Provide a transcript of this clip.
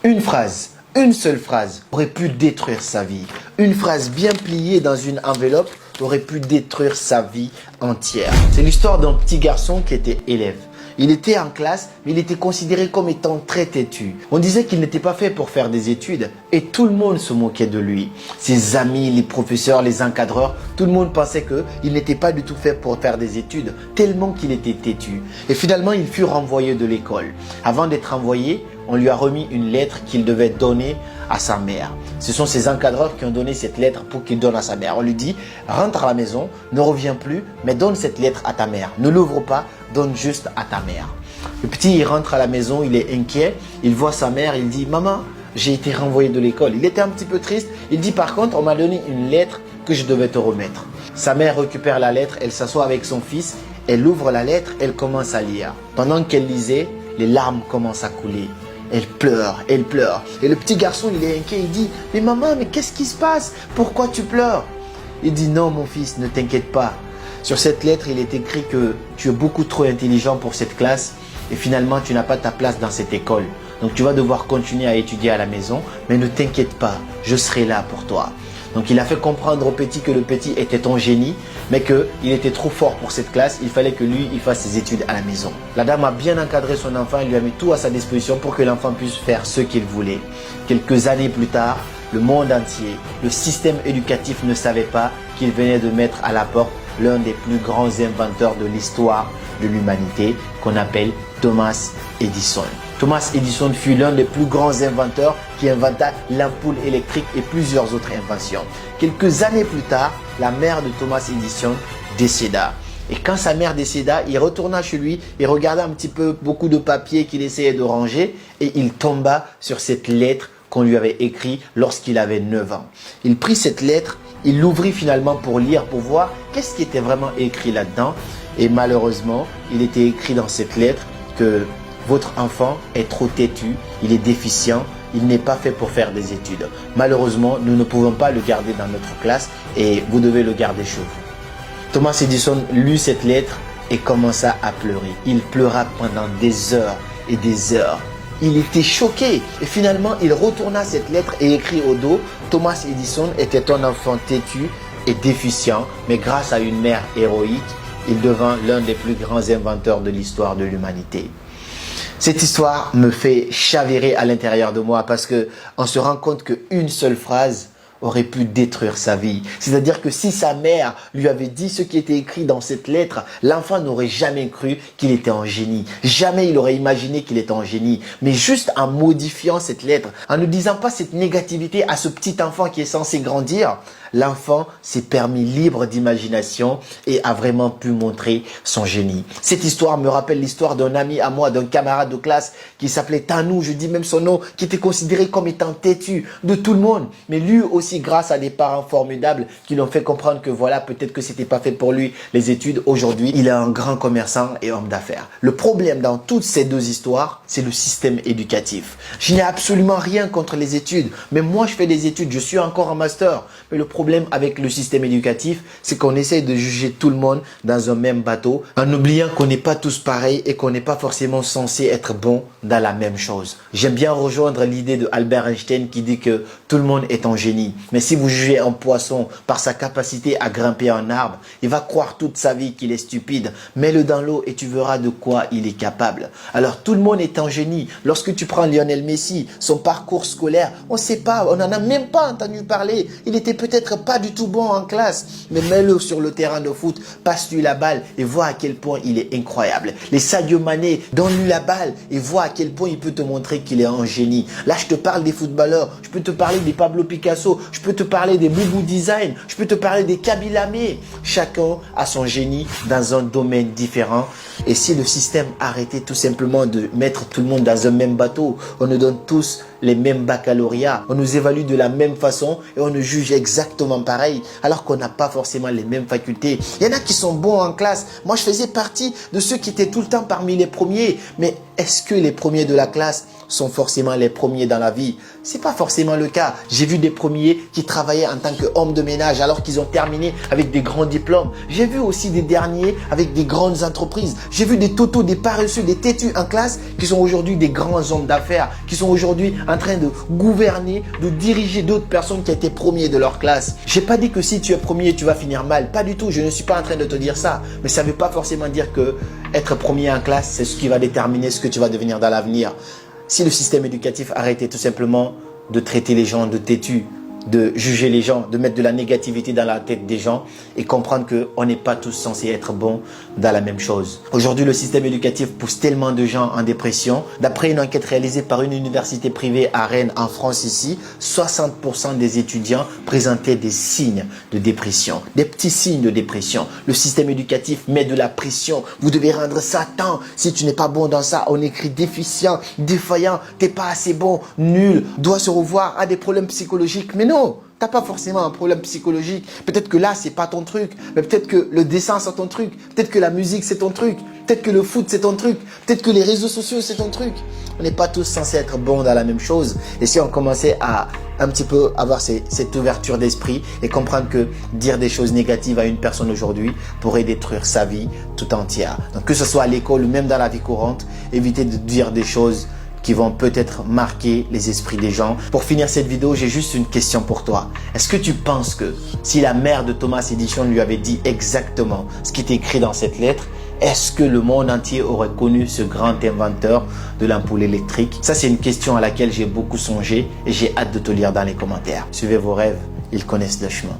Une seule phrase aurait pu détruire sa vie. Une phrase bien pliée dans une enveloppe aurait pu détruire sa vie entière. C'est l'histoire d'un petit garçon qui était élève. Il était en classe, mais il était considéré comme étant très têtu. On disait qu'il n'était pas fait pour faire des études et tout le monde se moquait de lui. Ses amis, les professeurs, les encadreurs, tout le monde pensait qu'il n'était pas du tout fait pour faire des études, tellement qu'il était têtu. Et finalement, il fut renvoyé de l'école. Avant d'être renvoyé, on lui a remis une lettre qu'il devait donner à sa mère. Ce sont ses encadreurs qui ont donné cette lettre pour qu'il donne à sa mère. On lui dit, rentre à la maison, ne reviens plus, mais donne cette lettre à ta mère. Ne l'ouvre pas, donne juste à ta mère. Le petit, il rentre à la maison, il est inquiet, il voit sa mère, il dit, maman, j'ai été renvoyé de l'école. Il était un petit peu triste. Il dit, par contre, on m'a donné une lettre que je devais te remettre. Sa mère récupère la lettre, elle s'assoit avec son fils, elle ouvre la lettre, elle commence à lire. Pendant qu'elle lisait, les larmes commencent à couler. Elle pleure, elle pleure. Et le petit garçon, il est inquiet, il dit, mais maman, mais qu'est-ce qui se passe? Pourquoi tu pleures? Il dit, non mon fils, ne t'inquiète pas. Sur cette lettre, il est écrit que tu es beaucoup trop intelligent pour cette classe et finalement, tu n'as pas ta place dans cette école. Donc, tu vas devoir continuer à étudier à la maison, mais ne t'inquiète pas, je serai là pour toi. Donc, il a fait comprendre au petit que le petit était un génie, mais qu'il était trop fort pour cette classe. Il fallait que lui, il fasse ses études à la maison. La dame a bien encadré son enfant. Elle lui a mis tout à sa disposition pour que l'enfant puisse faire ce qu'il voulait. Quelques années plus tard, le monde entier, le système éducatif ne savait pas qu'il venait de mettre à la porte l'un des plus grands inventeurs de l'histoire de l'humanité, qu'on appelle Thomas Edison. Thomas Edison fut l'un des plus grands inventeurs qui inventa l'ampoule électrique et plusieurs autres inventions. Quelques années plus tard, la mère de Thomas Edison décéda. Et quand sa mère décéda, il retourna chez lui, il regarda un petit peu beaucoup de papiers qu'il essayait de ranger et il tomba sur cette lettre qu'on lui avait écrite lorsqu'il avait 9 ans. Il prit cette lettre, il l'ouvrit finalement pour lire, pour voir qu'est-ce qui était vraiment écrit là-dedans. Et malheureusement, il était écrit dans cette lettre que votre enfant est trop têtu, il est déficient, il n'est pas fait pour faire des études. Malheureusement, nous ne pouvons pas le garder dans notre classe et vous devez le garder chez vous. Thomas Edison lut cette lettre et commença à pleurer. Il pleura pendant des heures et des heures. Il était choqué et finalement, il retourna cette lettre et écrit au dos, Thomas Edison était un enfant têtu et déficient, mais grâce à une mère héroïque, il devint l'un des plus grands inventeurs de l'histoire de l'humanité. Cette histoire me fait chavirer à l'intérieur de moi parce qu'on se rend compte qu'une seule phrase aurait pu détruire sa vie. C'est-à-dire que si sa mère lui avait dit ce qui était écrit dans cette lettre, l'enfant n'aurait jamais cru qu'il était un génie. Jamais il aurait imaginé qu'il était un génie. Mais juste en modifiant cette lettre, en ne disant pas cette négativité à ce petit enfant qui est censé grandir, l'enfant s'est permis libre d'imagination et a vraiment pu montrer son génie. Cette histoire me rappelle l'histoire d'un ami à moi, d'un camarade de classe qui s'appelait Tanou, je dis même son nom, qui était considéré comme étant têtu de tout le monde. Mais lui aussi, grâce à des parents formidables qui l'ont fait comprendre que voilà, peut-être que c'était pas fait pour lui les études. Aujourd'hui, il est un grand commerçant et homme d'affaires. Le problème dans toutes ces deux histoires, c'est le système éducatif. Je n'ai absolument rien contre les études, mais moi je fais des études, je suis encore en master. Mais le problème avec le système éducatif, c'est qu'on essaye de juger tout le monde dans un même bateau en oubliant qu'on n'est pas tous pareils et qu'on n'est pas forcément censé être bon dans la même chose. J'aime bien rejoindre l'idée de Albert Einstein qui dit que tout le monde est un génie. Mais si vous jugez un poisson par sa capacité à grimper un arbre, il va croire toute sa vie qu'il est stupide. Mets-le dans l'eau et tu verras de quoi il est capable. Alors tout le monde est un génie. Lorsque tu prends Lionel Messi, son parcours scolaire, on ne sait pas, on n'en a même pas entendu parler. Il était peut-être pas du tout bon en classe, mais mets-le sur le terrain de foot, passe-lui la balle et vois à quel point il est incroyable. Les Sadio Mané, donne-lui la balle et vois à quel point il peut te montrer qu'il est un génie. Là, je te parle des footballeurs, je peux te parler des Pablo Picasso, je peux te parler des Boubou Design, je peux te parler des Kabila Lamé. Chacun a son génie dans un domaine différent. Et si le système arrêtait tout simplement de mettre tout le monde dans un même bateau, on nous donne tous les mêmes baccalauréats, on nous évalue de la même façon et on nous juge exactement pareil, alors qu'on n'a pas forcément les mêmes facultés. Il y en a qui sont bons en classe. Moi, je faisais partie de ceux qui étaient tout le temps parmi les premiers. Mais est-ce que les premiers de la classe sont forcément les premiers dans la vie. C'est pas forcément le cas. J'ai vu des premiers qui travaillaient en tant qu'hommes de ménage alors qu'ils ont terminé avec des grands diplômes. J'ai vu aussi des derniers avec des grandes entreprises. J'ai vu des totos, des paresseux, des têtus en classe qui sont aujourd'hui des grands hommes d'affaires, qui sont aujourd'hui en train de gouverner, de diriger d'autres personnes qui étaient premiers de leur classe. J'ai pas dit que si tu es premier, tu vas finir mal. Pas du tout. Je ne suis pas en train de te dire ça. Mais ça ne veut pas forcément dire que être premier en classe, c'est ce qui va déterminer ce que tu vas devenir dans l'avenir. Si le système éducatif arrêtait tout simplement de traiter les gens de têtus, de juger les gens, de mettre de la négativité dans la tête des gens et comprendre qu'on n'est pas tous censés être bons dans la même chose. Aujourd'hui, le système éducatif pousse tellement de gens en dépression. D'après une enquête réalisée par une université privée à Rennes, en France ici, 60% des étudiants présentaient des signes de dépression, des petits signes de dépression. Le système éducatif met de la pression. Vous devez rendre ça tant. Si tu n'es pas bon dans ça, on écrit déficient, défaillant, t'es pas assez bon, nul, doit se revoir, a des problèmes psychologiques. Mais non, t'as pas forcément un problème psychologique. Peut-être que là, c'est pas ton truc. Mais peut-être que le dessin, c'est ton truc. Peut-être que la musique, c'est ton truc. Peut-être que le foot, c'est ton truc. Peut-être que les réseaux sociaux, c'est ton truc. On n'est pas tous censés être bons dans la même chose. Et si on commençait à un petit peu avoir cette ouverture d'esprit et comprendre que dire des choses négatives à une personne aujourd'hui pourrait détruire sa vie tout entière. Donc que ce soit à l'école ou même dans la vie courante, évitez de dire des choses qui vont peut-être marquer les esprits des gens. Pour finir cette vidéo, j'ai juste une question pour toi. Est-ce que tu penses que si la mère de Thomas Edison lui avait dit exactement ce qui était écrit dans cette lettre, est-ce que le monde entier aurait connu ce grand inventeur de l'ampoule électrique? Ça, c'est une question à laquelle j'ai beaucoup songé et j'ai hâte de te lire dans les commentaires. Suivez vos rêves, ils connaissent le chemin.